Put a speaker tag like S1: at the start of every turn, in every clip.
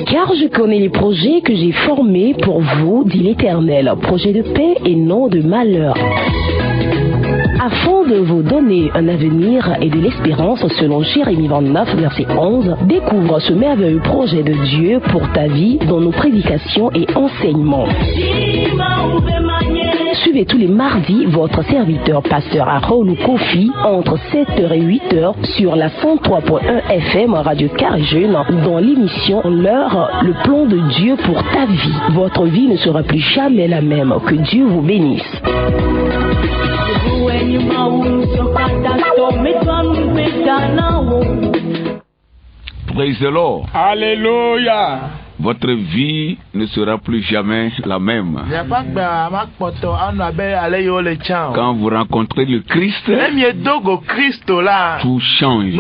S1: Car je connais les projets que j'ai formés pour vous, dit l'Éternel, projets de paix et non de malheur, afin de vous donner un avenir et de l'espérance. Selon Jérémie 29, verset 11, découvre ce merveilleux projet de Dieu pour ta vie dans nos prédications et enseignements. Suivez tous les mardis votre serviteur pasteur Harold Kofi entre 7h et 8h sur la 103.1 FM Radio Carré Jeune dans l'émission L'heure, le plan de Dieu pour ta vie. Votre vie ne sera plus jamais la même. Que Dieu vous bénisse.
S2: Praise the Lord.
S3: Alléluia.
S2: Votre vie ne sera plus jamais la même. Quand vous rencontrez le Christ, tout change.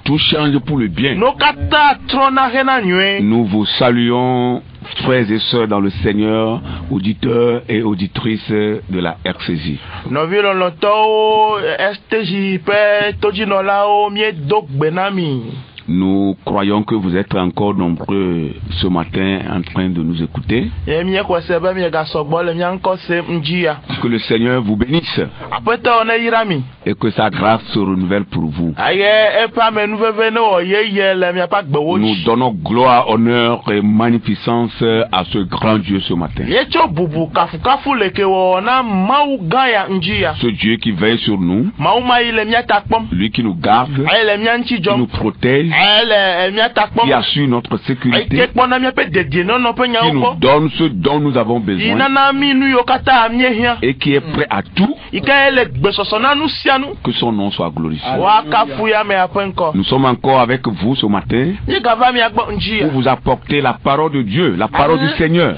S2: Tout change pour le bien. Nous vous saluons, frères et sœurs dans le Seigneur, auditeurs et auditrices de la RCJ. Nous croyons que vous êtes encore nombreux ce matin en train de nous écouter. Que le Seigneur vous bénisse et que sa grâce se renouvelle pour vous. Nous donnons gloire, honneur et magnificence à ce grand Dieu ce matin. Ce Dieu qui veille sur nous, lui qui nous garde, qui nous protège, qui assure notre sécurité, qui nous donne ce dont nous avons besoin et qui est prêt à tout. Que son nom soit glorifié. Nous sommes encore avec vous ce matin pour vous apporter la parole de Dieu, la parole du Seigneur,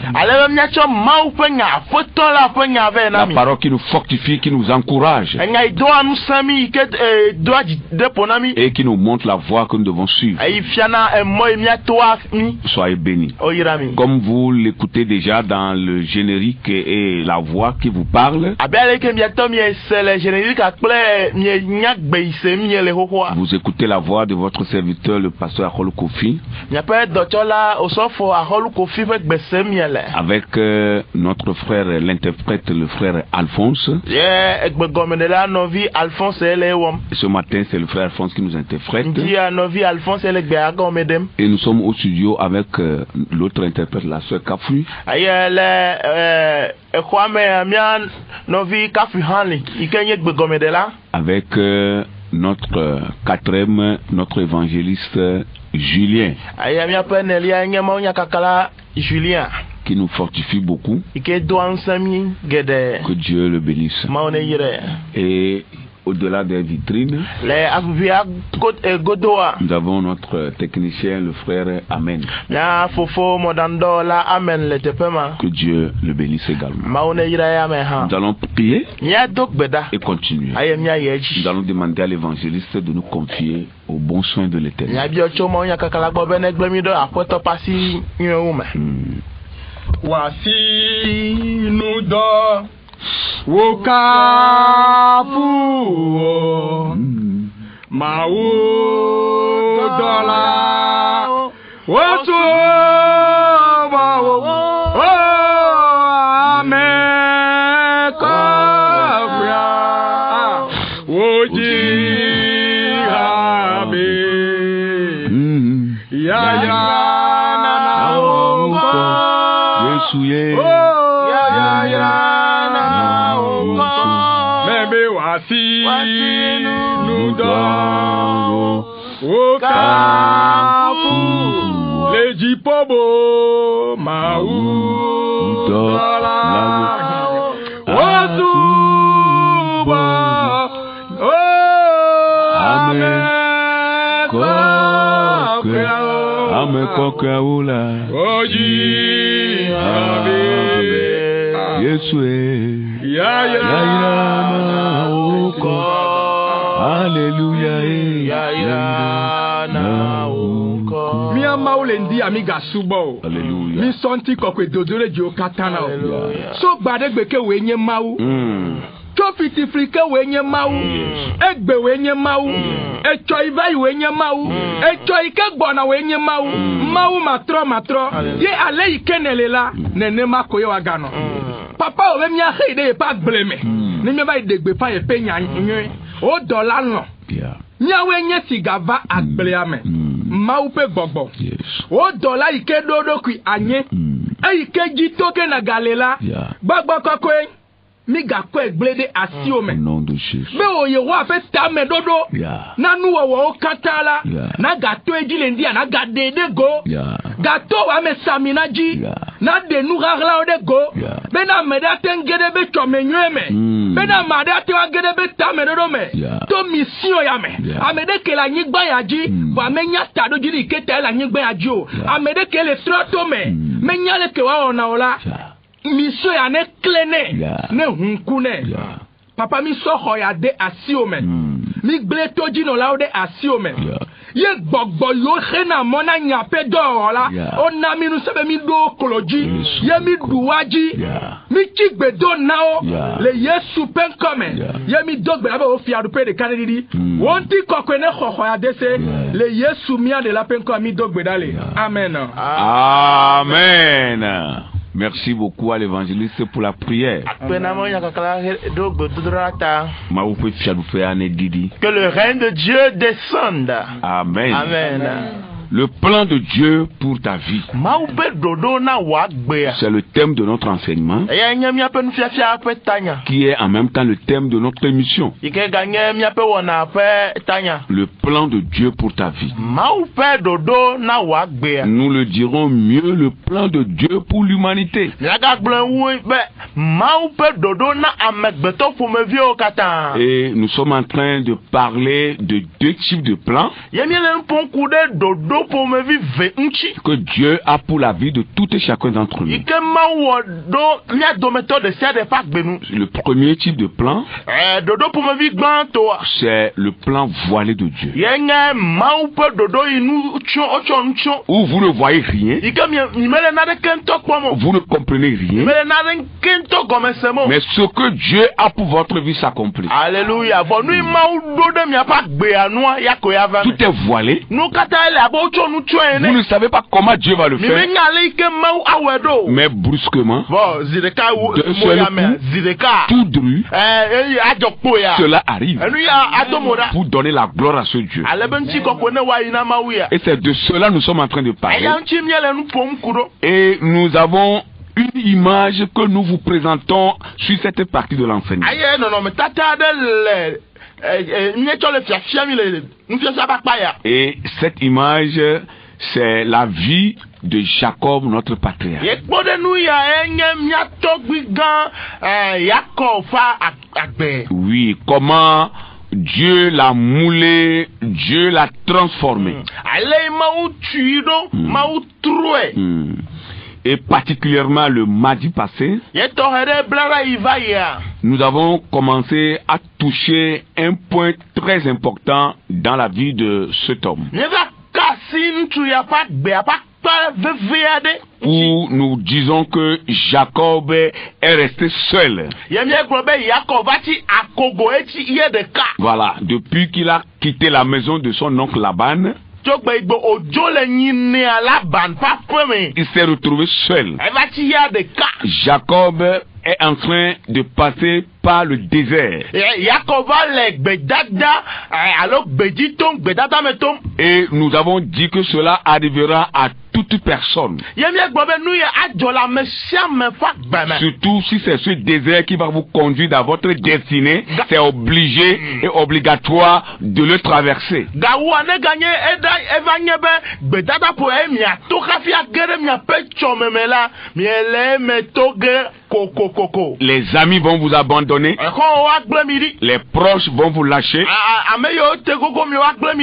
S2: la parole qui nous fortifie, qui nous encourage et qui nous montre la voie que nous devons suivre. Soyez bénis. Comme vous l'écoutez déjà dans le générique et la voix qui vous parle, vous écoutez la voix de votre serviteur, le pasteur Harold Kofi, avec notre frère, l'interprète, le frère Alphonse. Et ce matin, c'est le frère Alphonse qui nous interprète. Et nous sommes au studio avec l'autre interprète, la sœur Kafu. Avec notre quatrième, notre évangéliste Julien, qui nous fortifie beaucoup. Que Dieu le bénisse. Et au-delà des vitrines, nous avons notre technicien, le frère Amen. Que Dieu le bénisse également. Nous allons prier et continuer. Nous allons demander à l'évangéliste de nous confier aux bons soins de l'Éternel.
S3: Voici nous dors Wokafu Maou Dola Wotu Amekofia Woji Habe Yaya Nanaoko
S2: Yesuye
S3: nous donnons au Kafu les Jipobo Maou Dola Osuba
S2: Amen Kokaoula
S3: Oji Habe
S2: Yesue Alléluia.
S3: Mia maulendi amiga subo.
S2: Alléluia.
S3: Mi sonti kokwe dodore jo katana. So gbade gbeke we nye mau. Chofiti frike wenye mau. Egbe wenye mau. Echo ivai wenye mau. Echo ikegbona wenye mau. Mau matro. Ye ale ikenelela. Nene makoye wagano. Papa owe mia heide pa bleme. Ni me ba idegbe pa ye pe nyanwe. O dollar no. Nyawe nye sigava agbeame. Mau pe gbogbo. O dollar ike dodo kui anye. E ike jitoke na galela. Gbogbo kokwe. Mi ga ko egblede asi o me.
S2: Nom de Jésus.
S3: Be o ye wa fe ta me dodo. Na nu wo katala. Na ga to ejile ndia na ga dede go. Ga to wa me samina ji. Na de nu ragla o de go. Be na me da tengede be chomenwe me. Be na ma da te wa gede be ta me dodo me. To mission ya me. Amede ke la nyigba ya ji. Wa me nya ta do jiri ke te la nyigba ya ji o. Amede ke le stroto me. Me nya le ke wa ona ola. Mission ya ne klene ne hunkune papa mi so hoya de asiome mi gleto jino la de asiome ye gbogbo yo khena mona nyape do la ona mi nu sebe mi do koloji ye mi duwaji mi kigbe do nao le yesu pen come ye mi dogbe aba o fi adupe de kanidi wonti kokwe ne hoya de se le yesu mi ade la pen come mi dogbe dale amen.
S2: Merci beaucoup à l'évangéliste pour la prière. Que
S4: le règne de Dieu descende.
S2: Amen.
S4: Amen.
S2: Le plan de Dieu pour ta vie. C'est le thème de notre enseignement, qui est en même temps le thème de notre émission. Le plan de Dieu pour ta vie. Nous le dirons mieux, le plan de Dieu pour l'humanité. Et nous sommes en train de parler de deux types de plans que Dieu a pour la vie de tout et chacun d'entre nous. Le premier type de plan, c'est le plan voilé de Dieu, où vous ne voyez rien, vous ne comprenez rien, mais ce que Dieu a pour votre vie s'accomplit.
S4: Alléluia.
S2: Tout est voilé. Vous ne savez pas comment Dieu va le faire, mais brusquement, d'un seul coup, tout dru, cela arrive pour donner la gloire à ce Dieu. Et c'est de cela nous sommes en train de parler. Et nous avons une image que nous vous présentons sur cette partie de l'enseignement. Et cette image, c'est la vie de Jacob, notre patriarche. Oui, comment Dieu l'a moulé, Dieu l'a transformé. Et particulièrement le mardi passé, nous avons commencé à toucher un point très important dans la vie de cet homme, où nous disons que Jacob est resté seul. Voilà, depuis qu'il a quitté la maison de son oncle Laban, il s'est retrouvé seul. Jacob est en train de passer par le désert. Et nous avons dit que cela arrivera à toute personne. Surtout si c'est ce désert qui va vous conduire dans votre destinée, c'est obligé et obligatoire de le traverser. Les amis vont vous abandonner, les proches vont vous lâcher,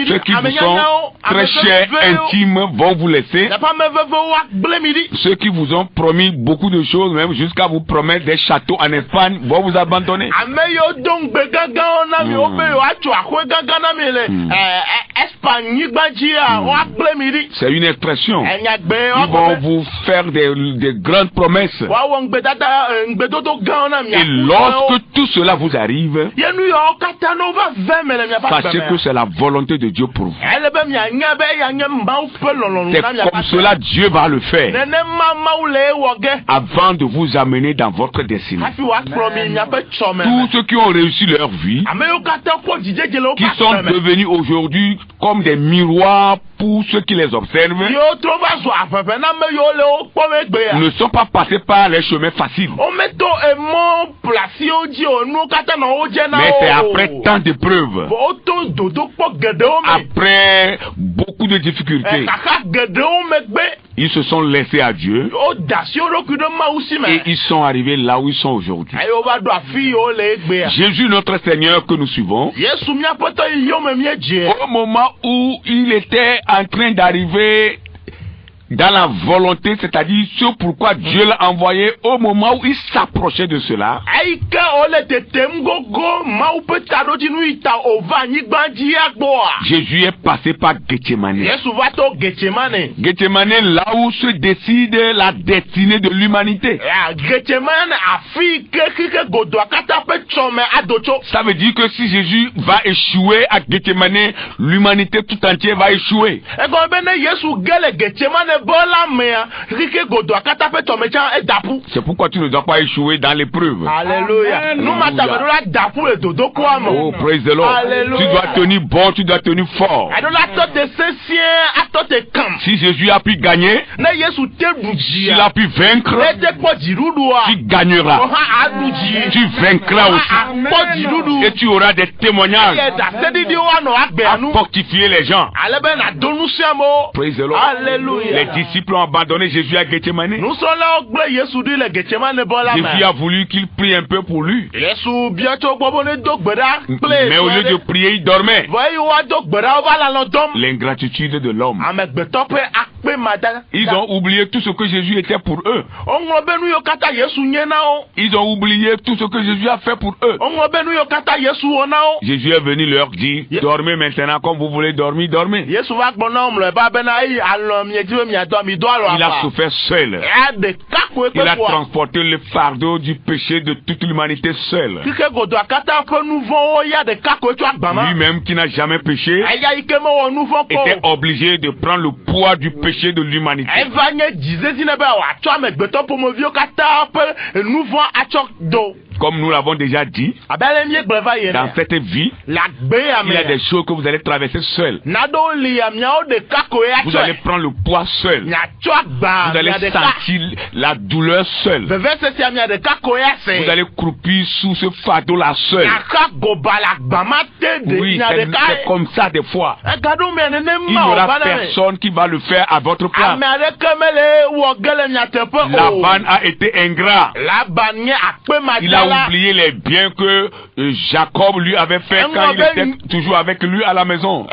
S2: ceux qui vous sont très chers, intimes vont vous laisser, ceux qui vous ont promis beaucoup de choses, même jusqu'à vous promettre des châteaux en Espagne, vont vous abandonner. C'est une expression. Ils vont vous faire des grandes promesses. Et lorsque tout cela vous arrive, sachez que c'est la volonté de Dieu pour vous. C'est comme cela Dieu va le faire avant de vous amener dans votre destinée. Tous ceux qui ont réussi leur vie, qui sont devenus aujourd'hui comme des miroirs pour ceux qui les observent, ne sont pas passés par les chemins faciles. Mais c'est après tant d'épreuves, après beaucoup de difficultés, ils se sont laissés à Dieu et ils sont arrivés là où ils sont aujourd'hui. Jésus, notre Seigneur que nous suivons, au moment où il était en train d'arriver dans la volonté, c'est-à-dire ce pourquoi Dieu l'a envoyé, au moment où il s'approchait de cela, Jésus est passé par Gethsemane. Gethsemane, là où se décide la destinée de l'humanité. Ça veut dire que si Jésus va échouer à Gethsemane, l'humanité tout entière va échouer. C'est pourquoi tu ne dois pas échouer dans l'épreuve.
S4: Alléluia.
S2: Oh, praise the Lord. Alléluia. Tu dois tenir bon, tu dois tenir fort. Si Jésus a pu gagner, s'il a pu vaincre, tu gagneras. Tu vaincras aussi. Et tu auras des témoignages à fortifier les gens. Praise the Lord.
S4: Alléluia.
S2: Les disciples ont abandonné Jésus à Gethsemane. Jésus a voulu qu'il prie un peu pour lui. Mais au lieu de prier, il dormait. L'ingratitude de l'homme. Ils ont oublié tout ce que Jésus était pour eux. Ils ont oublié tout ce que Jésus a fait pour eux. Jésus est venu leur dire, dormez maintenant comme vous voulez dormir, dormez. Il a souffert seul. Il a transporté le fardeau du péché de toute l'humanité seul. Lui-même qui n'a jamais péché était obligé de prendre le poids du péché de l'humanité. Comme nous l'avons déjà dit, dans cette vie, il y a des choses que vous allez traverser seul. Vous allez prendre le poids seul. Vous allez sentir la douleur seul. Vous allez croupir sous ce fardeau-là seul. Oui, c'est comme ça des fois. Il n'y aura personne qui va le faire à votre place. Laban a été ingrat. Il a oublié les biens que Jacob lui avait fait quand il était toujours avec lui à la maison.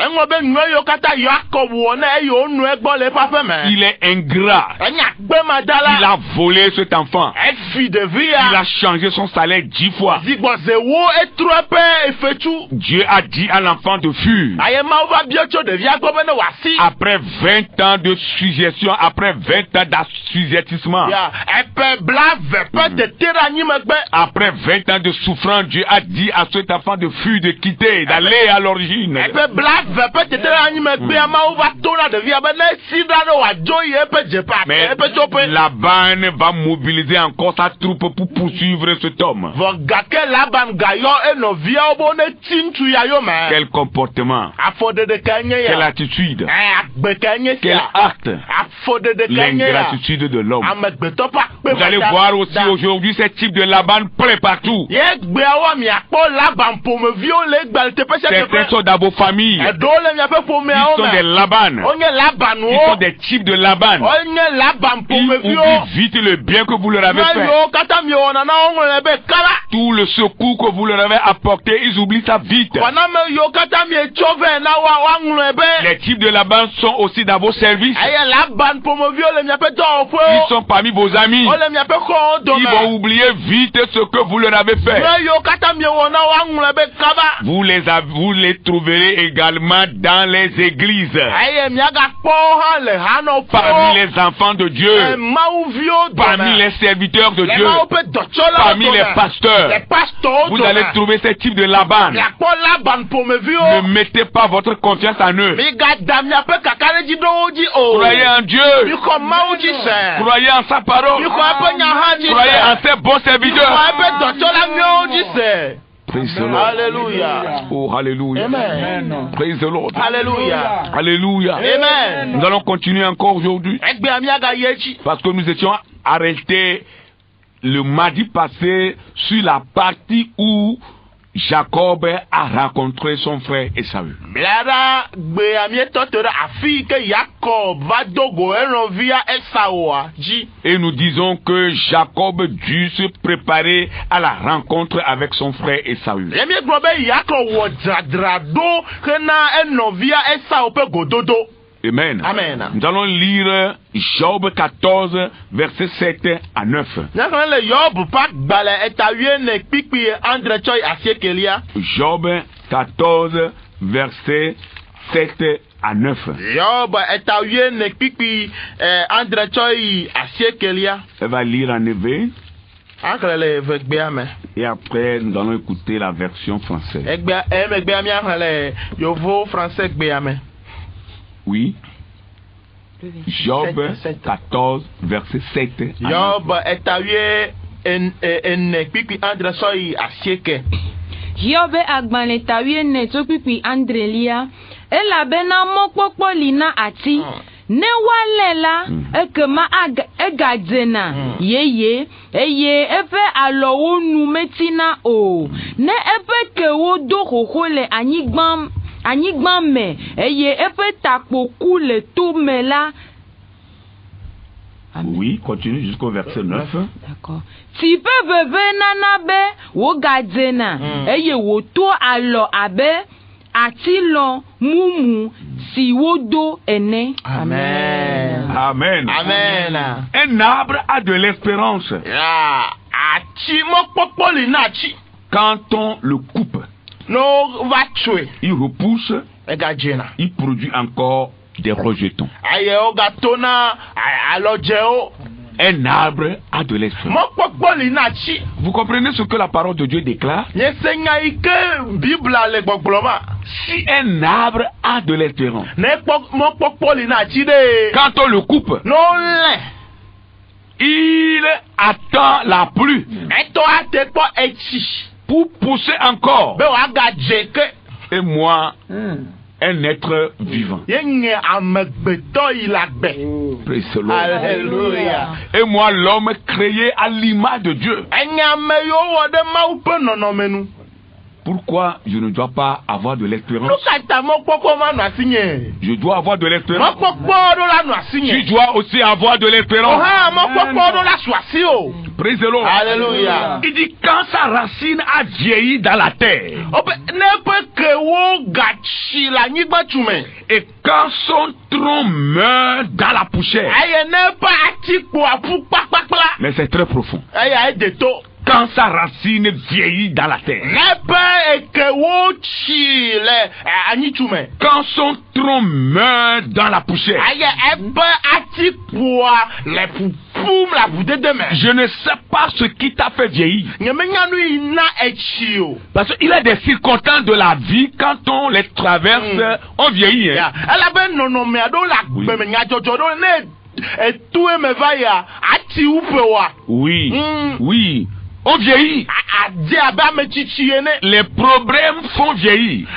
S2: Il est ingrat. Il a volé cet enfant. Il a changé son salaire 10 fois. Dieu a dit à l'enfant de fuir. Après 20 ans de suggestion, après 20 ans d'assujettissement, après 20 ans de souffrance, Dieu a dit à cet enfant de fuir, de quitter, d'aller à l'origine. Mais Laban va mobiliser encore sa troupe pour poursuivre cet homme. Quel comportement, quelle attitude, quel acte, l'ingratitude de l'homme. Vous allez voir aussi aujourd'hui ce type de Laban plein partout. Certains sont dans vos familles. Ils sont des Laban. Ils sont des types de Laban. Ils oublient vite le bien que vous leur avez fait. Tout le secours que vous leur avez apporté, ils oublient ça vite. Les types de Laban sont aussi dans vos services. Ils sont parmi vos amis. Ils vont oublier vite ce que vous leur avez fait, vous les trouverez également dans les églises, parmi les enfants de Dieu, parmi les serviteurs de Dieu, parmi les pasteurs. Vous allez trouver ce type de Laban. Ne mettez pas votre confiance en eux. Croyez en Dieu. Croyez en sa parole. Croyez en ses bons serviteurs. Praise the Lord.
S4: Alléluia.
S2: Oh, hallelujah.
S4: Amen.
S2: Praise the Lord.
S4: Alléluia.
S2: Alléluia.
S4: Amen.
S2: Nous allons continuer encore aujourd'hui, parce que nous étions arrêtés le mardi passé sur la partie où Jacob a rencontré son frère Esaü. Et nous disons que Jacob dut se préparer à la rencontre avec son frère Esaü. Amen.
S4: Amen.
S2: Nous allons lire Job 14, versets 7 à 9. Job 14, versets 7 à 9. Elle va lire en hébreu. Et après, nous allons écouter la version française. Oui. Job 14, verset 7.
S4: Job agbanletawie ne tokpipi andrelia elabena mokpokpo lina ati ne walela ekema egadzena yeye eye efe alowo nu metina o ne efe kewo do xoxo le anyigban me eye efe takpoku le to me la.
S2: Oui, continue jusqu'au verset 9.
S4: D'accord. Si peu veve nanabe wo gadzena eye wo to alo abe atilo mumu si wo do ene. Amen.
S2: Amen.
S4: Amen.
S2: Un arbre a de l'espérance. Quand on le coupe, il repousse, il produit encore des rejetons. Un arbre a de l'espérance. Vous comprenez ce que la parole de Dieu déclare? Si un arbre a de l'espérance, quand on le coupe, il attend la pluie pour pousser encore. Et moi, un être vivant. Praise the Lord.
S4: Alléluia.
S2: Et moi, l'homme créé à l'image de Dieu. Pourquoi je ne dois pas avoir de l'espérance? Je dois avoir de l'espérance. Tu dois aussi avoir de l'espérance. Praise the Lord.
S4: Alléluia.
S2: Il dit quand sa racine a vieilli dans la terre, et quand son tronc meurt dans la poussière. Mais c'est très profond. Quand sa racine vieillit dans la terre, quand son tronc meurt dans la poussière, je ne sais pas ce qui t'a fait vieillir. Parce qu'il y a des circonstances de la vie, quand on les traverse, on vieillit. Hein? Oui, oui. On vieillit. Les problèmes font vieillir.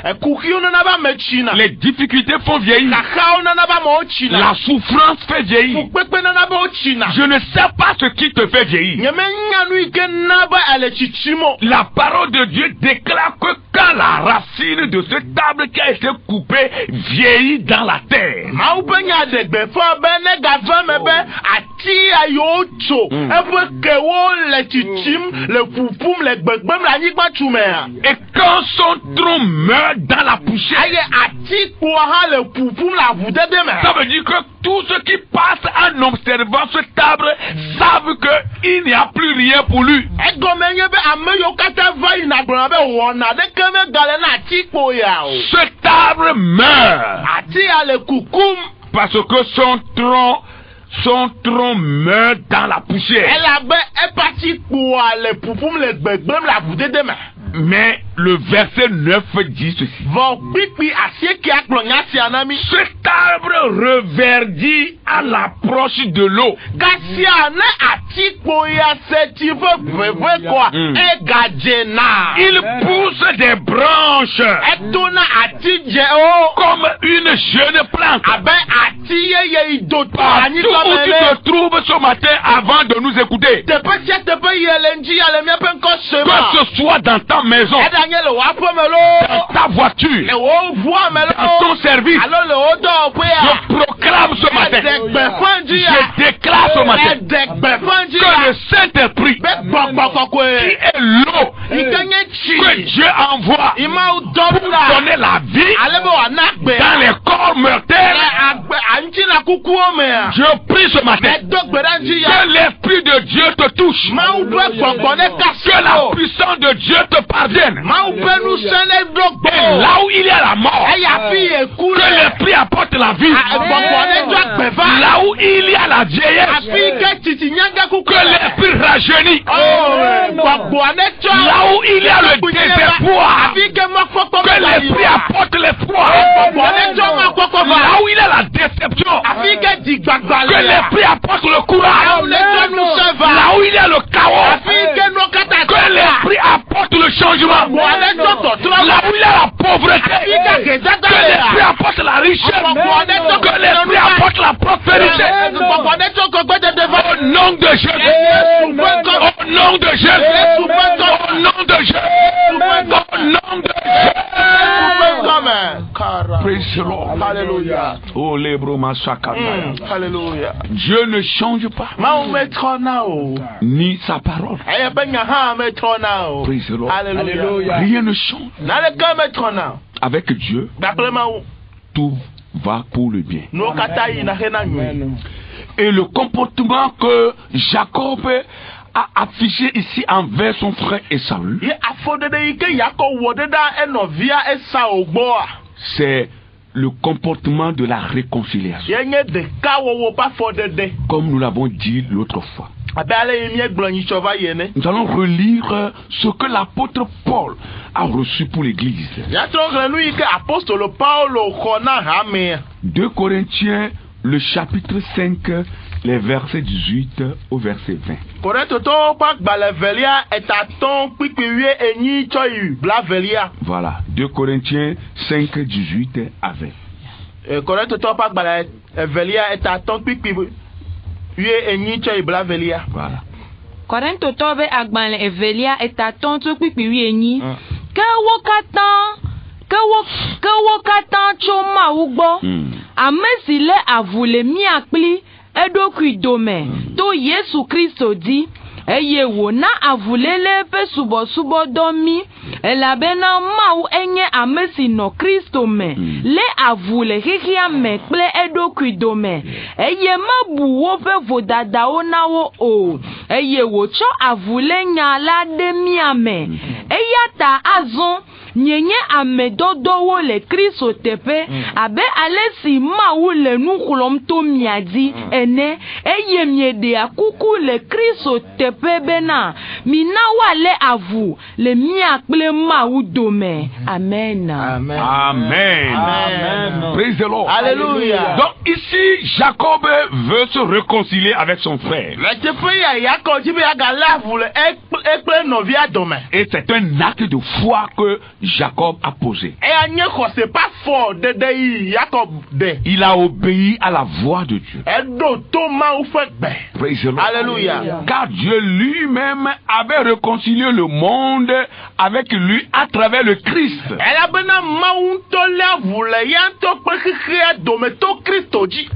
S2: Les difficultés font vieillir. La souffrance fait vieillir. Je ne sais pas ce qui te fait vieillir. La parole de Dieu déclare que quand la racine de cet arbre qui a été coupée vieillit dans la terre, et quand son tronc meurt dans la poussière, ça veut dire que tous ceux qui passent en observant cet arbre savent qu'il n'y a plus rien pour lui. Cet arbre meurt parce que son tronc meurt dans la poussière. Mais le verset 9 dit ceci. Cet arbre reverdit à l'approche de l'eau. Il pousse des branches comme une jeune plante. Partout où tu te trouves ce matin avant de nous écouter, que ce soit dans ta maison, dans ta voiture, dans ton service, je proclame ce matin, je déclare ce matin que le Saint-Esprit, qui est l'eau que Dieu envoie pour donner la vie dans les corps mortels, je prie ce matin que l'Esprit de Dieu te touche, que la puissance de Dieu te parvienne. Et là où il y a la mort, que l'Esprit apporte la vie. Là où il y a la vieillesse, que l'Esprit rajeunit. Là où il y a le désespoir, que l'Esprit apporte l'espoir. Là où il y a la déception, que l'Esprit apporte le courage. Là où il y a le chaos, que l'Esprit apporte le changement. Là où il y a la pauvreté, que l'Esprit apporte la richesse, que l'Esprit apporte la prospérité. Au nom de Jésus, au nom de Jésus, au nom de Jésus, au nom de Jésus. Praise the Lord. Hallelujah. Oh, Hallelujah. Dieu ne change pas, ni sa parole. Praise the Lord. Hallelujah. Rien ne change. Avec Dieu, tout va pour le bien. Et le comportement que Jacob a affiché ici envers son frère Esaü, c'est le comportement de la réconciliation, comme nous l'avons dit l'autre fois. Nous allons relire ce que l'apôtre Paul a reçu pour l'église. 2 Corinthiens, le chapitre 5, les versets 18 au verset 20. Voilà, 2 Corinthiens 5, 18 à 20. Voilà.
S4: Korintho tobe agbale evelia etaton to pipiwi enyi. Ke wo katan choma ugbo. Amesile avule mi akpli edokui dome. To Yesu Kristo di eye wo na avulele pe subo domi elabena mau enye amesi no Kristo me le avule hikia me kple edokui dome eye mabu wo pe vodada ona wo o eye wo cho avule nya la de miame eyata azon nyenye amedodo wo le Kristo tepe abe alesi mau le nukulom to miadi ene eye miede akuku le Kristo tepe bena mina wale avu le miakple mau dome. Amen.
S2: Amen. Amen. Amen. Praise the Lord. Alléluia. Donc ici Jacob veut se réconcilier avec son frère. Et c'est un acte de foi que Jacob a posé. Il a obéi à la voix de Dieu. Praise the Lord. Alléluia. Car Dieu lui-même avait réconcilié le monde avec lui à travers le Christ.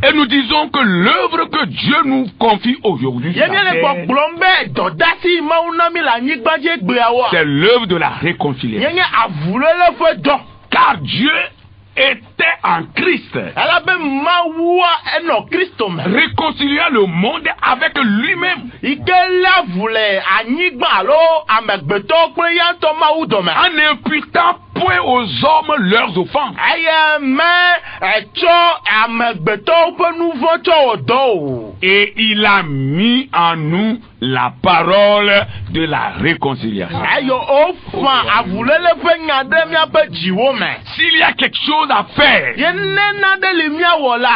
S2: Et nous disons que l'œuvre que Dieu nous confie aujourd'hui, c'est l'œuvre de la réconciliation. Car Dieu était en Christ, réconciliant le monde avec lui-même, en n'imputant point aux hommes leurs offenses. Et il a mis en nous la parole de la réconciliation. S'il y a quelque chose à faire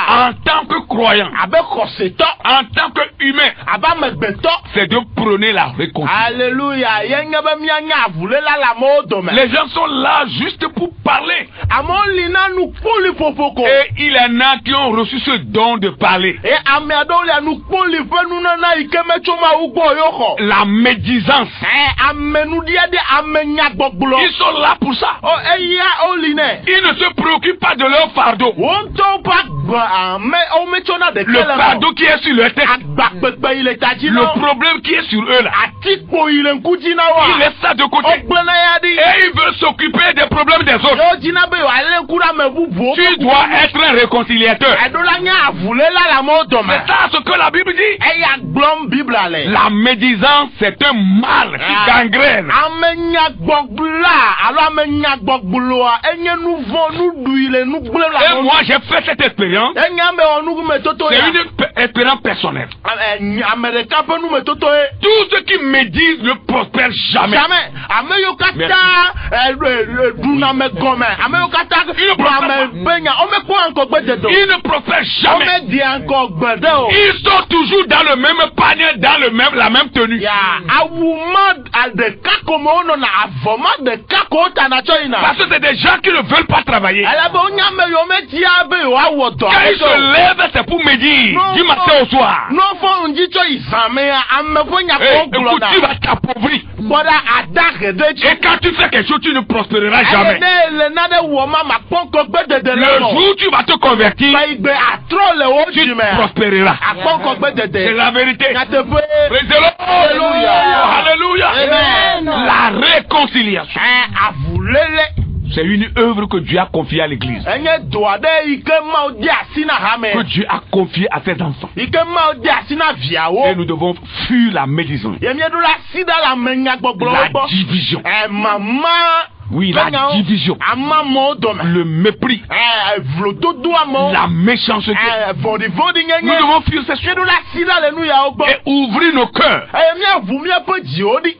S2: en tant que croyant, en tant qu'humain, c'est de prôner la réconciliation. Les gens sont là juste pour parler. Et il y en a qui ont reçu ce don de parler. La médisance. Ils sont là pour ça. Ils ne se préoccupent pas de leur fardeau. Le fardeau qui est sur leur tête. Le problème qui est sur eux là. Ils laissent ça de côté. Et ils veulent s'occuper des problèmes des autres. Tu dois être un réconciliateur. C'est ça ce que la Bible dit. La médisance, c'est un mal qui gangrène. Et moi j'ai fait cette expérience. C'est une expérience personnelle. Tout ce qui médise ne prospère jamais. Il ne prospère jamais. Ils sont toujours dans le même panier, dans la même tenue. Parce que c'est des gens qui ne veulent pas travailler. Quand ils se lèvent, c'est pour médire du matin au soir. Écoute, tu vas t'appauvrir. Et quand tu fais quelque chose, tu ne prospéreras jamais. Le jour où tu vas te convertir, tu prospéreras. C'est la vérité. Alléluia. La réconciliation. C'est une œuvre que Dieu a confiée à l'église. Que Dieu a confiée à ses enfants. Et nous devons fuir la médisance. La division. Oui, la division, le mépris, la méchanceté. Nous devons fuir ces choses et ouvrir nos cœurs.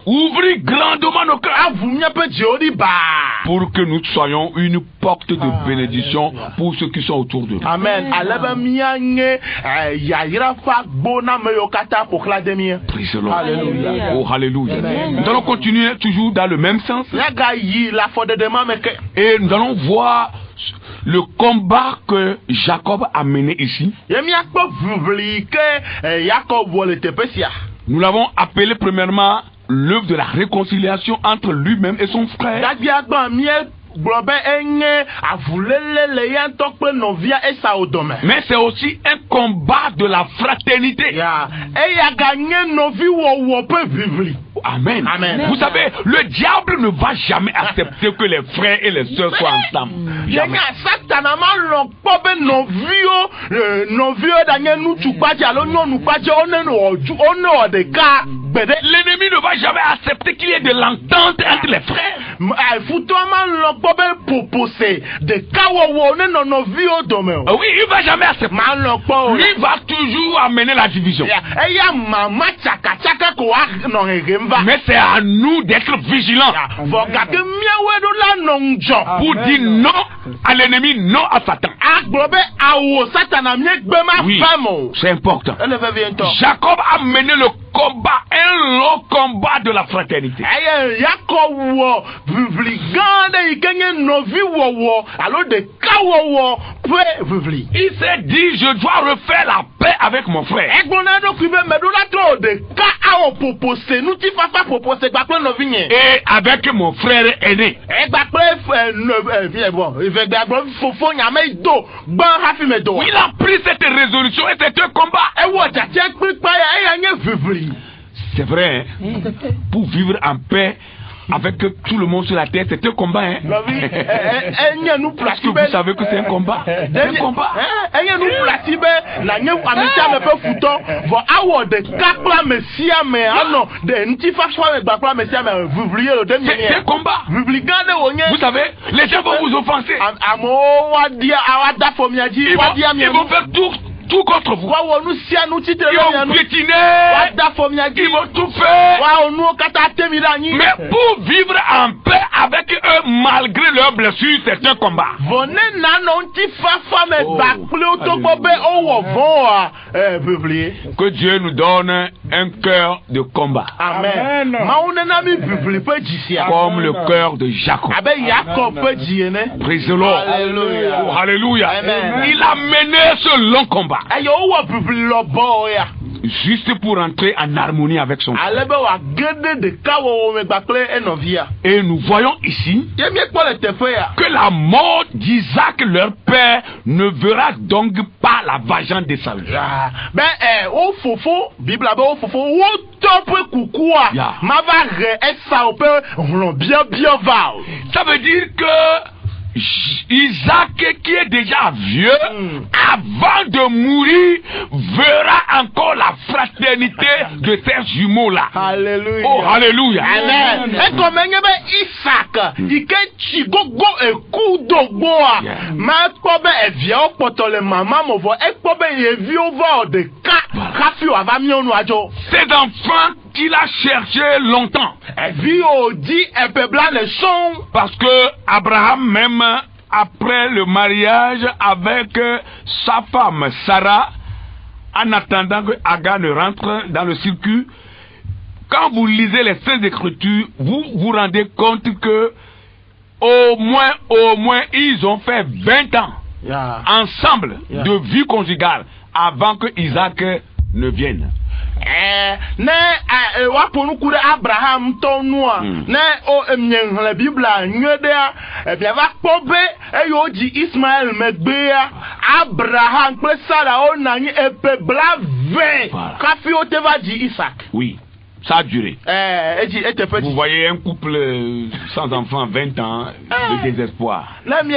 S2: Ouvrir grandement nos cœurs pour que nous soyons une porte de bénédiction pour ceux qui sont autour de nous.
S5: Amen.
S2: Praise the Lord. Alléluia. Oh, alléluia. Nous allons continuer toujours dans le même sens. Et nous allons voir le combat que Jacob a mené ici. Nous l'avons appelé premièrement l'œuvre de la réconciliation entre lui-même et son frère. Mais c'est aussi un combat de la fraternité. Amen. Amen. Vous savez, le diable ne va jamais accepter que les frères et les sœurs soient ensemble. Jamais. L'ennemi ne va jamais accepter qu'il y ait de l'entente entre les frères. Oui, il va jamais accepter. Lui va toujours amener la division. Mais c'est à nous d'être vigilants pour dire non à l'ennemi, non à Satan. Oui, c'est important. Jacob a mené le combat, un long combat de la fraternité. Il s'est dit, je dois refaire la paix avec mon frère. Et avec mon frère aîné. Il a pris cette résolution et c'est un combat. C'est vrai, hein? Pour vivre en paix, avec tout le monde sur la terre, c'est un combat, hein. Est-ce que vous savez que c'est un combat? C'est un combat. C'est un combat. Vous savez, les gens vont vous offenser. Ils vont faire tout contre vous. Ils vont piétiner. Ils vont tout faire. Mais pour vivre en paix avec eux malgré leurs blessures, c'est un combat. Que Dieu nous donne un cœur de combat.
S5: Amen.
S2: Comme le cœur de Jacob. Praise the Lord.
S5: Alléluia.
S2: Oh, alléluia.
S5: Amen.
S2: Il a mené ce long combat. Juste pour entrer en harmonie avec son frère. Et nous voyons ici que la mort d'Isaac, leur père, ne verra donc pas la vengeance de Saül. Ça veut dire que Isaac, qui est déjà vieux, avant de mourir, verra encore la fraternité de ces jumeaux-là.
S5: Alléluia.
S2: Oh, alléluia.
S5: Amen. Et comme Isaac, il est gogo et kudoboa. Ma kobe e via poto le maman mo vo e kobe e vi over de ka kafi wa va mi onu ajo.
S2: Ces enfants qu'il a cherché longtemps.
S5: E vi o di e pe blanc le son.
S2: Parce que Abraham même, après le mariage avec sa femme Sarah, en attendant que Agar ne rentre dans le circuit, quand vous lisez les Saintes Écritures, vous vous rendez compte que au moins ils ont fait 20 ans ensemble de vie conjugale avant que Isaac ne vienne.
S5: Abraham tonua ne o emyen la Bible nyedea e bia va pobe e yo di Ismaël megbea Abraham pe Sarah o nani e pe bla 20 kafi o te va di Isaac.
S2: Oui. Ça a duré. Vous voyez un couple sans enfant, 20 ans, de désespoir. C'est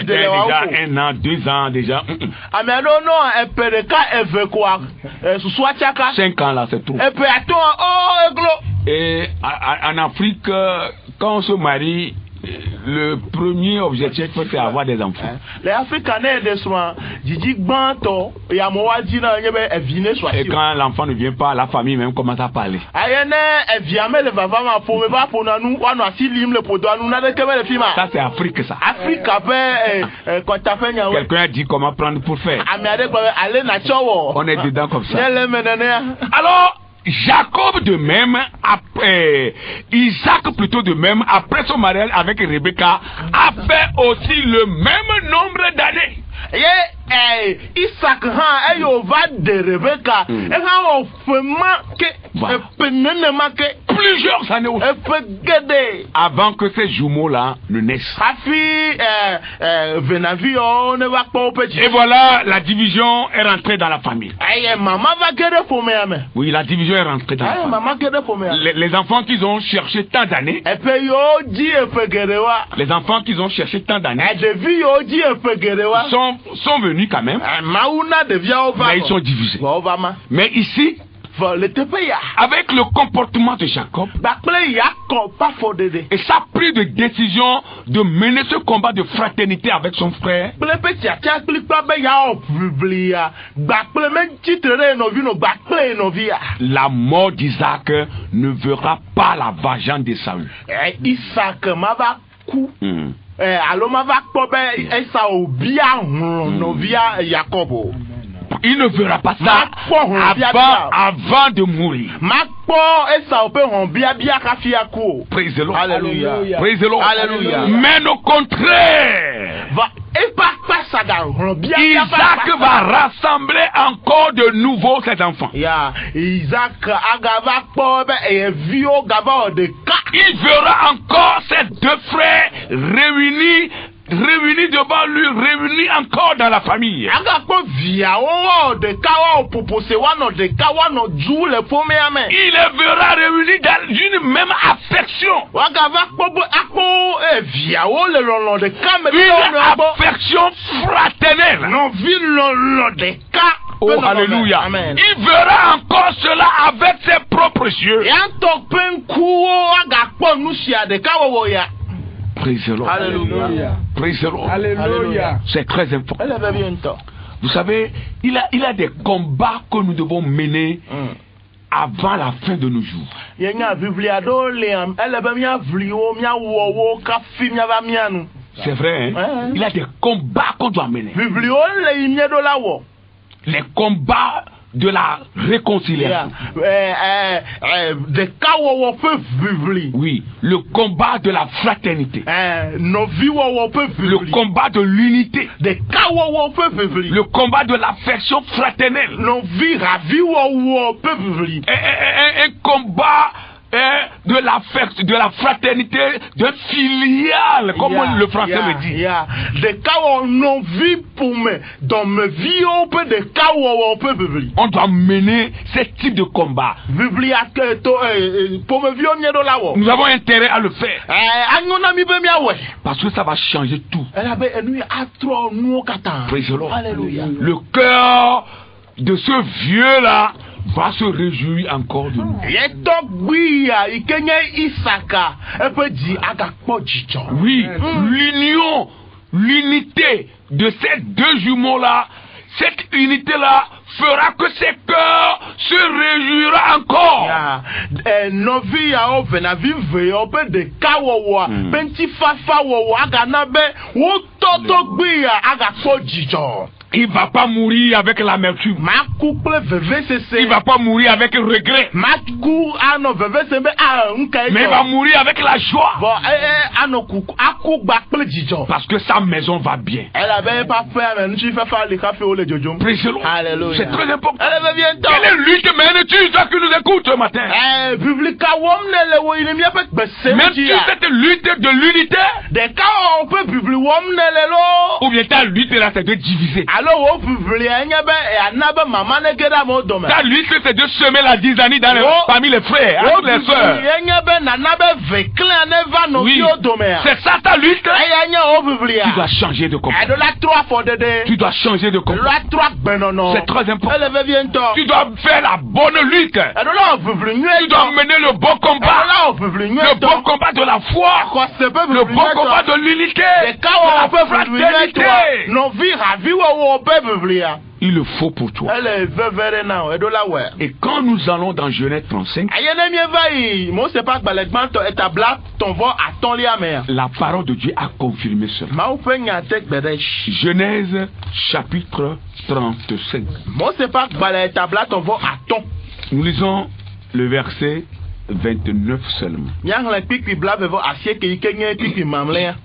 S2: déjà 1 an, 2 ans déjà. 5 ans là, c'est trop. Et en Afrique, quand on se marie, le premier objectif c'est avoir des enfants.
S5: Les Africains
S2: et quand l'enfant ne vient pas, la famille même commence à parler. Ça c'est Afrique ça. Quelqu'un a dit comment prendre pour faire. On est dedans comme ça. Alors Jacob de même, Isaac plutôt de même, après son mariage avec Rebecca, a fait aussi le même nombre d'années.
S5: Isaac ha eyo va de Rebecca e ha o
S2: plusieurs années avant que ces jumeaux-là ne naissent. Et voilà, la division est rentrée dans la famille. Oui, la division est rentrée dans la famille. Les enfants qu'ils ont cherché tant d'années, les enfants qu'ils ont cherché tant d'années sont venus quand même, mais ils sont divisés. Mais ici, avec le comportement de Jacob, et sa prise de décision de mener ce combat de fraternité avec son frère, la mort d'Isaac ne verra pas la vengeance de Saül. Il ne verra pas ça avant de mourir. Praise the Lord.
S5: Alléluia.
S2: Praise the Lord.
S5: Alléluia.
S2: Mais au contraire, Isaac va rassembler encore de nouveau ses enfants. Il verra encore ses deux frères réunis réunis devant lui, réunis encore dans la famille. Il les verra réunis dans une même affection. Une affection fraternelle. Oh, alléluia. Amen. Il verra encore cela avec ses propres yeux. Praise the Lord.
S5: Alléluia.
S2: Praise the Lord.
S5: Alléluia.
S2: C'est très important. Vous savez, il y a des combats que nous devons mener avant la fin de nos jours. C'est vrai, hein? Il y a des combats qu'on doit mener. Les combats de la réconciliation. Oui, le combat de la fraternité. Le combat de l'unité. Le combat de l'affection fraternelle. Un combat de la fraternité, de filiale, comme le français le dit. On doit mener ce type de combat. Nous avons intérêt à le faire. Parce que ça va changer tout. Le cœur de ce vieux-là va se réjouir encore de nous. Oui, l'union, l'unité de ces deux jumeaux-là, cette unité-là fera que ces cœurs se réjouira encore. Il va pas mourir avec l'amertume. Il va pas mourir avec le regret. Mais il va mourir avec la joie. Parce que sa maison va bien. C'est très important. Quelle lutte mènes-tu, toi qui nous écoutes ce matin? Même-tu cette lutte de l'unité? Ou bien ta lutte là, c'est de diviser. Ta lutte, c'est de semer la disanie parmi les frères, avec les sœurs. Oui, c'est ça ta lutte. Tu dois changer de comportement. Tu dois changer de comportement. C'est très important. Tu dois faire la bonne lutte. Tu dois mener le bon combat. Le bon combat de la foi. Le bon combat de l'unité. De la fraternité. Il le faut pour toi. Et quand nous allons dans Genèse 35, la parole de Dieu a confirmé cela. Genèse chapitre 35. Nous lisons le verset 29 seulement.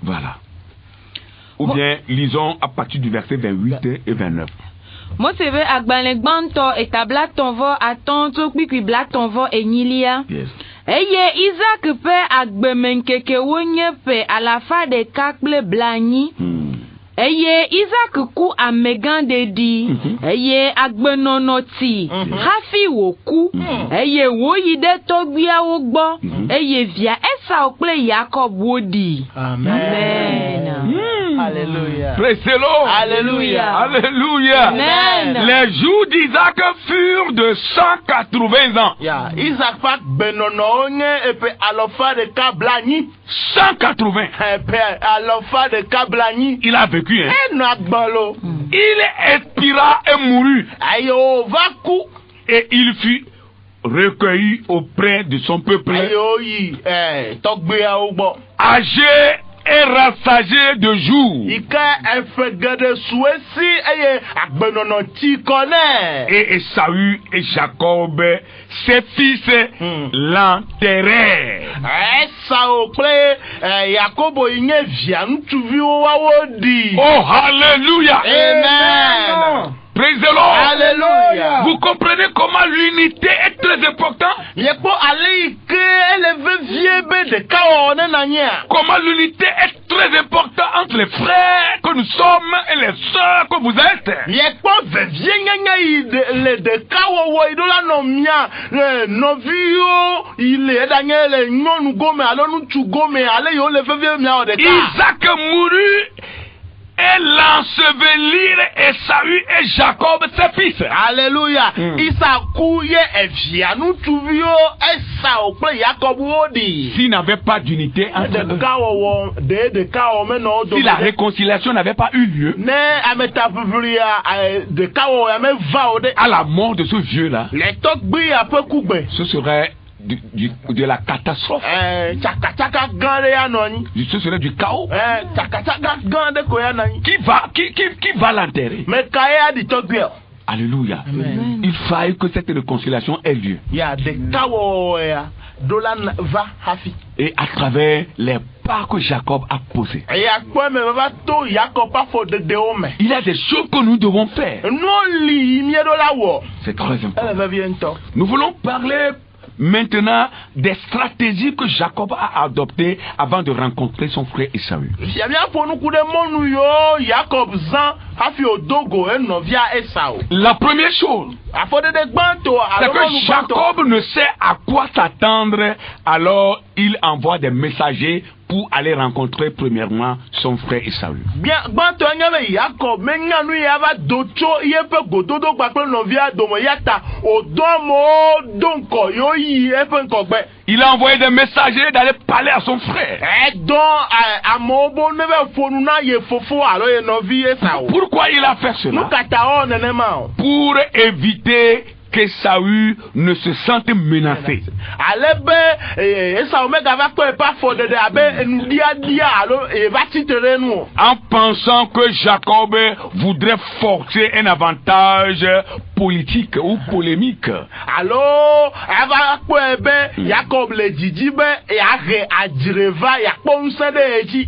S2: Voilà. Ou bien lisons à partir du verset 28 et 29.
S4: Moseve agbanegbanto etabla tonvo atonto kpikpi bla tonvo enyilia.
S2: Yes.
S4: Eye Isaac pe agbemenkeke wonye pe alafa de kakple blanyi. Eye Isaac ku amegan dedi. Eye agbenonoti. Hafi woku. Eye woyide togbia wogbo. Eye via Esau kple Jacob wodi.
S5: Amen. Alléluia.
S2: Praise the Lord.
S5: Alléluia.
S2: Alléluia.
S4: Amen.
S2: Les jours d'Isaac furent de 180 ans.
S5: Isaac pas benononye et puis alofa de kablani.
S2: 180.
S5: Alofa de kablani.
S2: Il a vécu, hein.
S5: Il
S2: expira et mourut.
S5: Ayo vaku.
S2: Et il fut recueilli auprès de son peuple. Âgé et rassasié de jours. Et Esaü et Jacob, ses fils, l'enterrèrent. Oh, hallelujah.
S5: Amen.
S2: Praise the Lord.
S5: Alléluia.
S2: Vous comprenez comment l'unité est très importante? Comment l'unité est très importante entre les frères que nous sommes et les sœurs que vous êtes. Isaac mourut et l'ensevelir Esaü et Jacob ses fils.
S5: Alléluia.
S2: S'il n'avait pas d'unité entre eux, si la réconciliation n'avait pas eu lieu, à la mort de ce vieux-là, ce serait de la catastrophe. Ce serait du chaos. Qui va l'enterrer? Alléluia. Amen. Il faille que cette réconciliation ait lieu. Et à travers les pas que Jacob a posés. Il y a des choses que nous devons faire. C'est très important. Nous voulons parler maintenant des stratégies que Jacob a adoptées avant de rencontrer son frère Esaü. La première chose, c'est que Jacob ne sait à quoi s'attendre, alors il envoie des messagers pour aller rencontrer premièrement son frère Esaü. Il a envoyé des messagers d'aller parler à son frère. Pourquoi il a fait cela? Pour éviter qu'Esaü ne se sente menacé. En pensant que Jacob voudrait forcer un avantage politique ou polémique.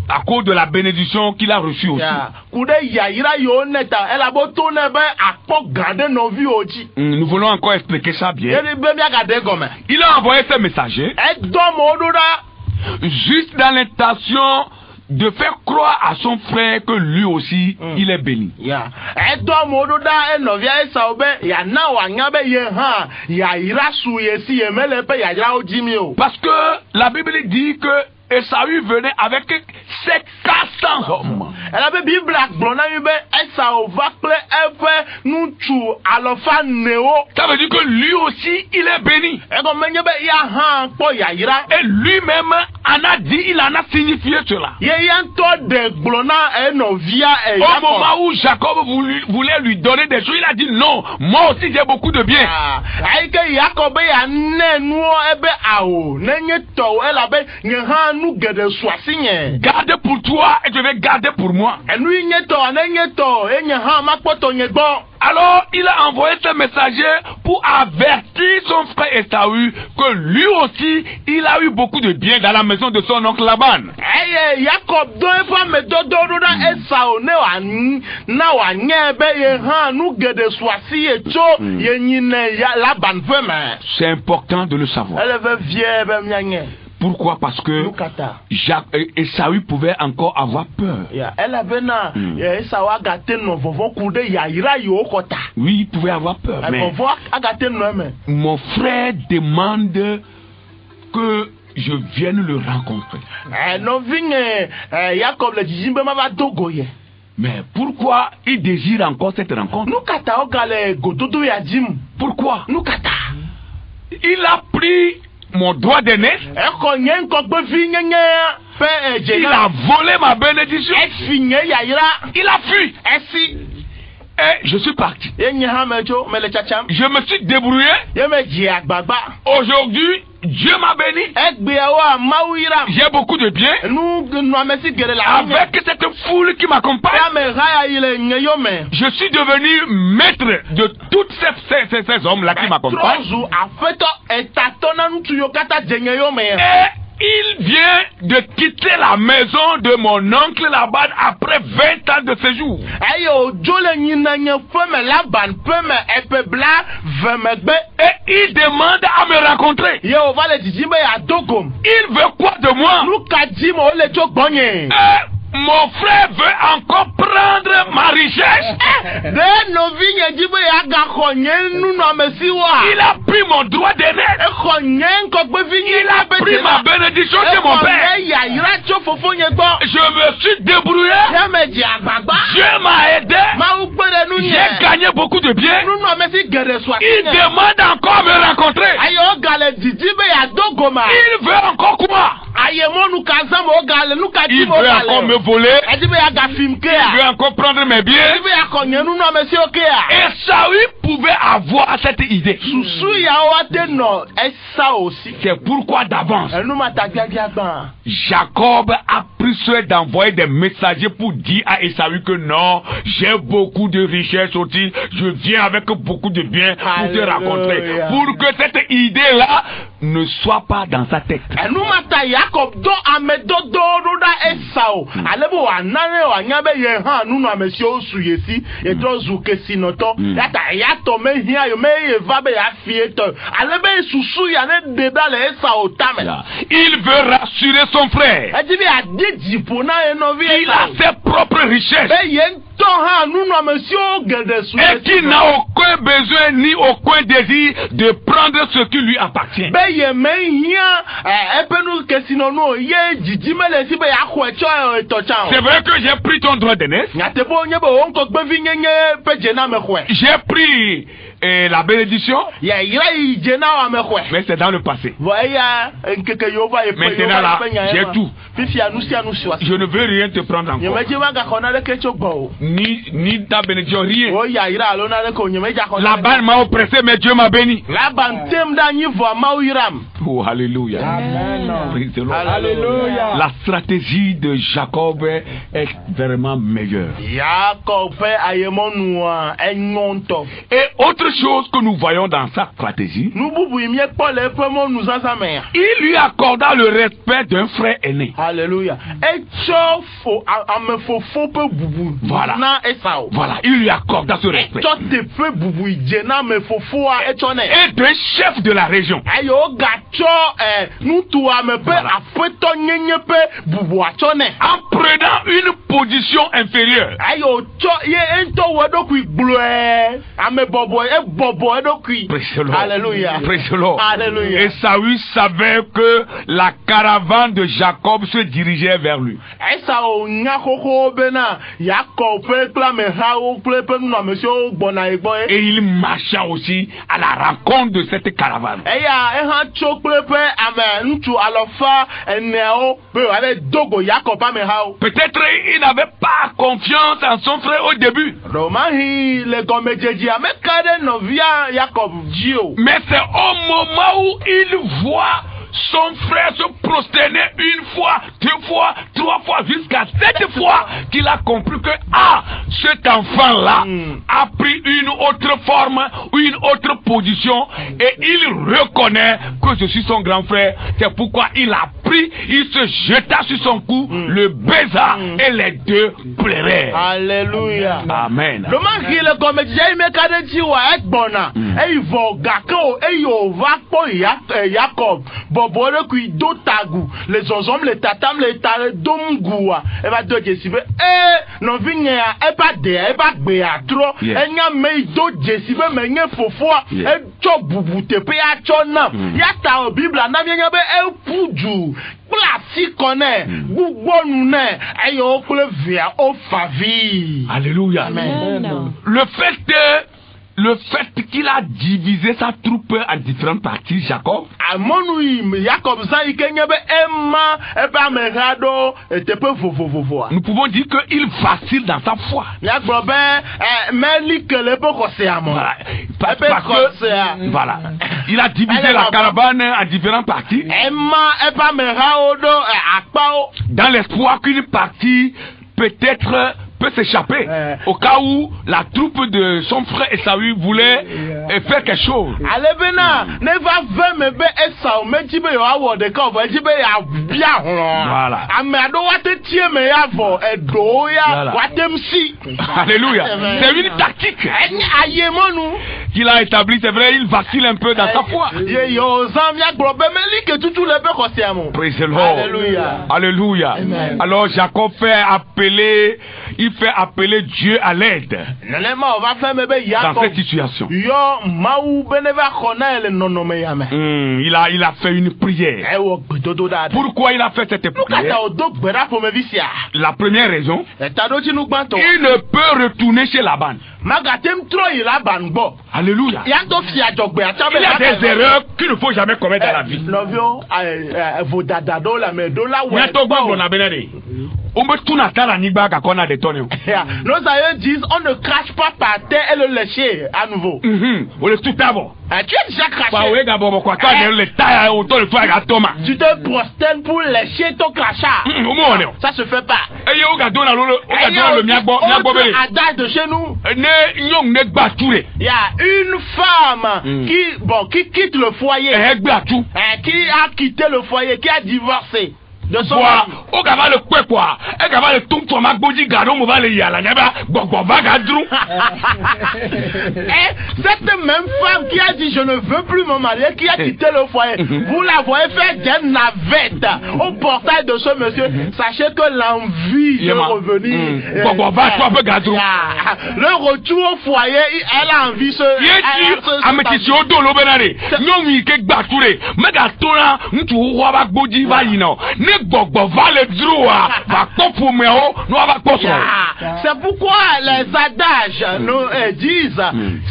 S2: À cause de la bénédiction qu'il a reçue aussi. Nous voulons encore expliquer ça bien. Il a envoyé ce messager juste dans l'intention de faire croire à son frère que lui aussi il est béni. Parce que la Bible dit que Esaü venait avec ses 400 hommes. Ça veut dire que lui aussi il est béni. Et lui-même en a dit, il en a signifié cela. Au moment où Jacob voulait lui donner des choses, il a dit non, moi aussi j'ai beaucoup de biens. Garde pour toi et je vais garder pour moi. Alors il a envoyé ce messager pour avertir son frère Esaü que lui aussi il a eu beaucoup de biens dans la maison de son oncle Laban. C'est important de le savoir. Pourquoi? Parce que Esaü pouvait encore avoir peur. Oui, il pouvait avoir peur. Mais mon frère demande que je vienne le rencontrer. Mais pourquoi il désire encore cette rencontre? Pourquoi? Il a pris mon droit d'aînesse. Il a volé ma bénédiction. Il a fui. Et je suis parti. Je me suis débrouillé. Aujourd'hui, Dieu m'a béni. J'ai beaucoup de biens. Avec cette foule qui m'accompagne, je suis devenu maître de toutes ces hommes-là qui m'accompagnent. Il vient de quitter la maison de mon oncle Laban après 20 ans de séjour. Et il demande à me rencontrer. Il veut quoi de moi? mon frère veut encore prendre ma richesse.
S5: Il
S2: a pris mon droit d'aîné. Il a pris ma bénédiction de mon père. Je me suis débrouillé. Dieu m'a aidé. J'ai gagné beaucoup de biens. Il demande encore à me rencontrer. Il veut encore quoi? Il veut encore me voler. Il veut encore prendre mes biens. Et Saül pouvait avoir cette idée. C'est pourquoi d'avance Jacob a pris soin d'envoyer des messagers pour dire à Esaü que non, j'ai beaucoup de richesses aussi, je viens avec beaucoup de biens pour te rencontrer. Pour que cette idée-là ne soit pas dans sa tête. Il veut rassurer son frère. Il a ses propres richesses. Et qu'il n'a aucun besoin ni aucun désir de prendre ce qui lui appartient. C'est vrai que j'ai pris ton droit d'aînesse. J'ai pris la bénédiction. Mais c'est dans le passé. Maintenant là, j'ai tout. Je ne veux rien te prendre encore. Ni ta bénédiction, rien. Laban m'a oppressé, mais Dieu m'a béni. Oh, alléluia. Alléluia. La stratégie de Jacob est vraiment meilleure. Et autre chose que nous voyons dans sa stratégie, il lui accorda le respect d'un frère aîné.
S5: Alléluia.
S2: Voilà. Voilà, il lui accorda ce respect. Et d'un chef de la région. Voilà. En prenant une position inférieure.
S5: Alléluia.
S2: Et Saül savait que la caravane de Jacob se dirigeait vers lui. Et il marcha aussi à la rencontre de cette caravane. Peut-être il n'avait pas confiance en son frère au début. Mais c'est au moment où il voit son frère se prosterner une fois, deux fois, trois fois, jusqu'à 7 fois qu'il a compris que cet enfant-là a pris une autre forme, une autre position, et il reconnaît que je suis son grand frère. C'est pourquoi il a pris, il se jeta sur son cou, le baisa, et les deux pleurèrent.
S5: Alléluia.
S2: Amen.
S5: Les hommes, les tatam, les tarés, domgoua. Elle va dire Jessibe, non vigné, elle pas de, elle pas béatro, elle n'a mais d'autres Jessibe, mais n'y a faux-foi, elle chop bouboute, péa chonam. Yata au Bible, n'a bien y'abe, elle poudjou. Plassi connaît, goubonouné, et au plevia, au favi.
S2: Alléluia.
S4: Amen.
S2: Le fait qu'il a divisé sa troupe en différentes parties, Jacob. Nous pouvons dire qu'il vacille dans sa foi. Voilà. Il a divisé la caravane en différentes parties. Dans l'espoir qu'une partie peut-être peut s'échapper au cas où la troupe de son frère Esaü voulait faire quelque chose. Voilà. Alléluia. C'est une tactique. qu'il a établi, c'est vrai, il vacille un peu dans sa foi. Praise the Lord.
S5: Alléluia.
S2: Alléluia. Alors Jacob il fait appeler Dieu à l'aide dans cette situation. Il a fait une prière. Pourquoi il a fait cette prière? La première raison, il ne peut retourner chez Laban. Alléluia. Il y a des erreurs qu'il ne faut jamais commettre dans la vie. On peut tout n'attendre à Nibaga qu'on a des tonnes.
S5: Nos aïeux disent on ne crache pas par terre et le lécher à nouveau.
S2: On le tout d'abord.
S5: Tu es déjà craché. Tu te prosternes pour lécher ton crachat. Ça se fait pas. Il y a adage de chez nous. Il y a une femme qui quitte le foyer, qui a quitté le foyer, qui a divorcé de son mari. Et cette même femme qui a dit je ne veux plus me marier, qui a quitté le foyer, vous la voyez faire des navettes au portail de ce monsieur. Sachez que l'envie de revenir, le retour au foyer, elle a envie c'est pourquoi les adages nous disent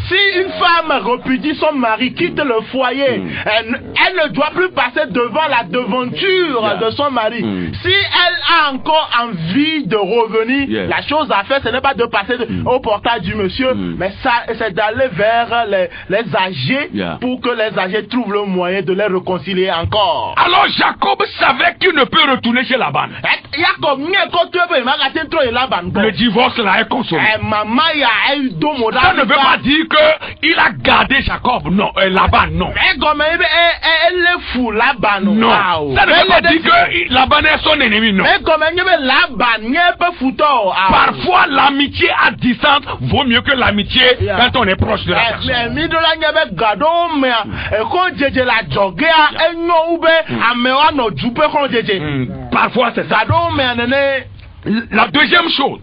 S5: si une femme repudie son mari, quitte le foyer, elle ne doit plus passer devant la devanture de son mari. Si elle a encore envie de revenir, la chose à faire, ce n'est pas de passer au portail du monsieur, mais c'est d'aller vers les âgés pour que les âgés trouvent le moyen de les réconcilier encore.
S2: Alors Jacob savait qu'il ne peut retourner chez Laban. Le divorce là est consommé. Ça ne veut pas dire qu'il a gardé Jacob, non, Laban, non. Non. Ça ne veut pas dire que Laban est son ennemi, non. Parfois l'amitié à distance vaut mieux que l'amitié quand on est proche de la personne. Parfois c'est ça. La deuxième chose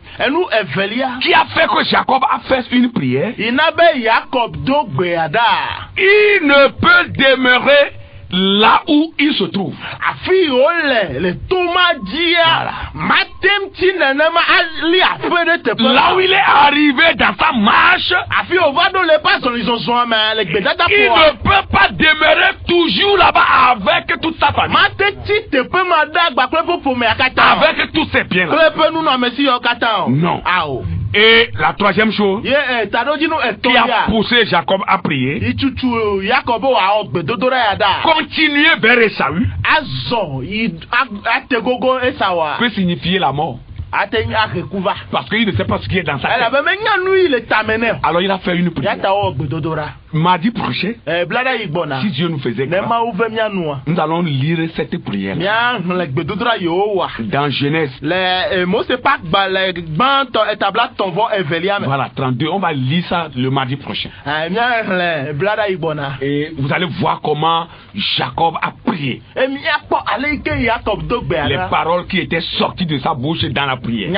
S2: qui a fait que Jacob a fait une prière, il ne peut demeurer là où il se trouve. Là où il est arrivé dans sa marche, il ne peut pas demeurer toujours là-bas avec toute sa famille, avec tous ses biens là. Non. Et la troisième chose qui a poussé Jacob à prier, continuer vers Esaü, peut signifier la mort. Parce qu'il ne sait pas ce qui est dans sa tête. Alors il a fait une prière. Mardi prochain, si Dieu nous faisait grâce, nous allons lire cette prière dans Genèse. Voilà, 32. On va lire ça le mardi prochain. Et vous allez voir comment Jacob a prié. Les paroles qui étaient sorties de sa bouche dans la prière.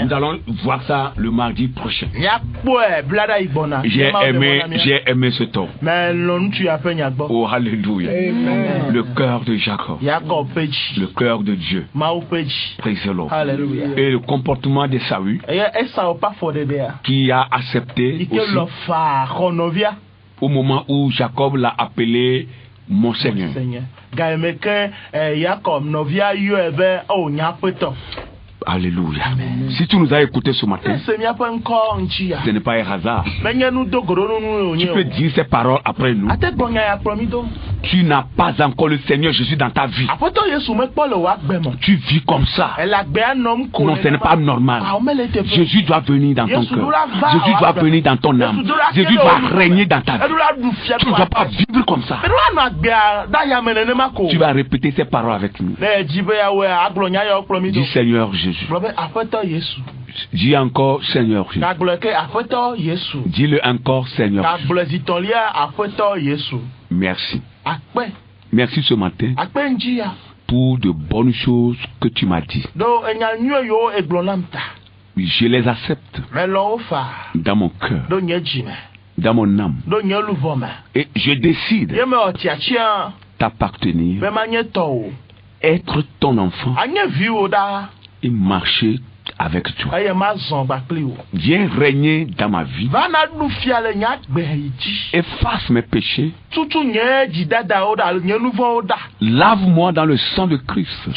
S2: Nous allons voir ça le mardi prochain. J'ai aimé ce temps. Oh, alléluia. Amen. Le cœur de Jacob. Le cœur de Dieu. Praise the Lord. Et le comportement de Saül, qui a accepté aussi au moment où Jacob l'a appelé mon Seigneur. Alléluia. Amen. Si tu nous as écouté ce matin, ce n'est pas un hasard. Tu peux dire ces paroles après nous. Tu n'as pas encore le Seigneur Jésus dans ta vie. Tu vis comme ça. Non, ce n'est pas normal. Jésus doit venir dans ton cœur. Jésus doit venir dans ton âme. Jésus doit régner dans ta vie. Tu ne dois pas vivre comme ça. Tu vas répéter ces paroles avec nous. Dis Seigneur Jésus. Jésus. Dis encore Seigneur Jésus. Dis-le encore Seigneur Jésus. Merci. Merci ce matin pour de bonnes choses que tu m'as dit. Je les accepte dans mon cœur, dans mon âme. Et je décide t'appartenir, être ton enfant et marcher avec toi. Viens régner dans ma vie. Efface mes péchés. Lave-moi dans le sang de Christ.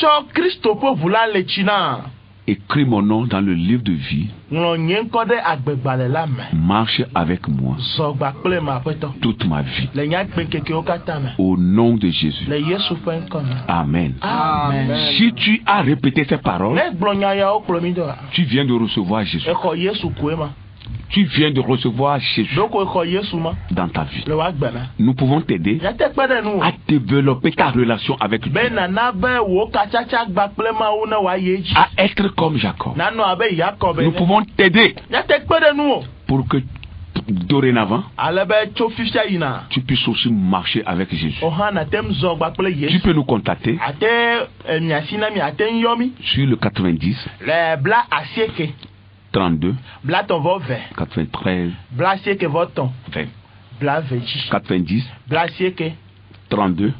S2: Écris mon nom dans le livre de vie. Marche avec moi toute ma vie. Au nom de Jésus. Amen.
S5: Amen.
S2: Si tu as répété ces paroles, tu viens de recevoir Jésus. Tu viens de recevoir Jésus dans ta vie. Nous pouvons t'aider à développer ta relation avec Dieu, à être comme Jacob. Nous pouvons t'aider pour que dorénavant tu puisses aussi marcher avec Jésus. Tu peux nous contacter sur le 90 32 93 20 90 32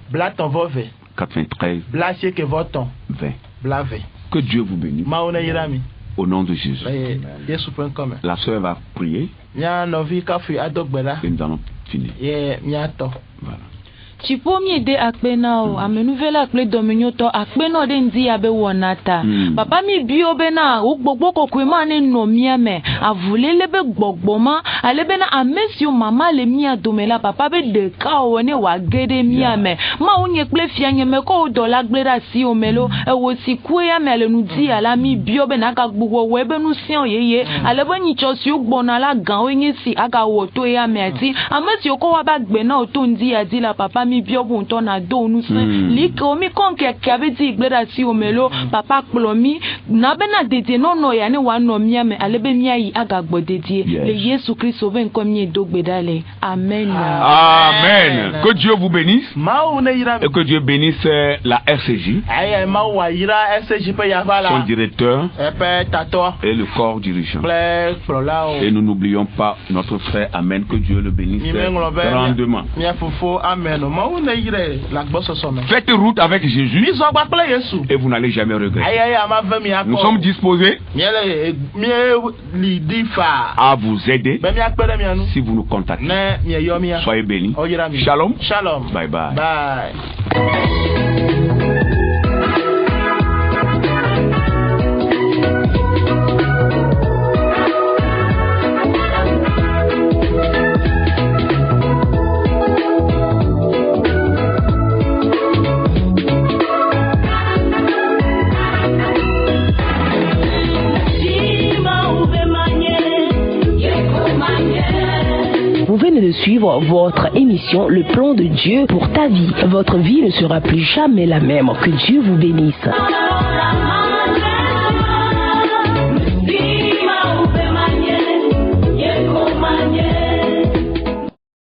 S2: 93 20. Que Dieu vous bénisse. Au nom de Jésus. La sœur va prier et nous allons finir. Voilà.
S4: Chipo mi de akpena o amenuvela akple dominyoto akpena de ndi abe wonata papa mi bio bena ugbogbo kokwema ne no miame avulele be gbogboma alebena amesio mama le mia domela papa be de ka woni wa gede miame ma onye kple fianye me ko dola glera si omelo e wo siku ya mele nu di ala mi bio bena ka gbogbo we be nu sian yeye alebe nyicho si ugbona la gan onye si aga woto ya meti amesio ko wa ba gbe na oto ndi adi la papa mi bio bonto na do nu se liko mi konke kabe di glera si omelo papa plomi na bena dede no no ya ne wa no miame alebe mia yi aga gbodedie le Yesu Christ oven comme ni do gbedale. Amen.
S2: Amen. Que Dieu vous bénisse et que Dieu bénisse la RCJ, son directeur et le corps dirigeant. Et nous n'oublions pas notre frère. Amen. Que Dieu le bénisse grandement. Faites route avec Jésus et vous n'allez jamais regretter. Nous sommes disposés à vous aider si vous nous contactez. Soyez bénis. Shalom.
S5: Shalom.
S2: Bye bye.
S5: Bye.
S1: Vous venez de suivre votre émission Le Plan de Dieu pour ta vie. Votre vie ne sera plus jamais la même. Que Dieu vous bénisse.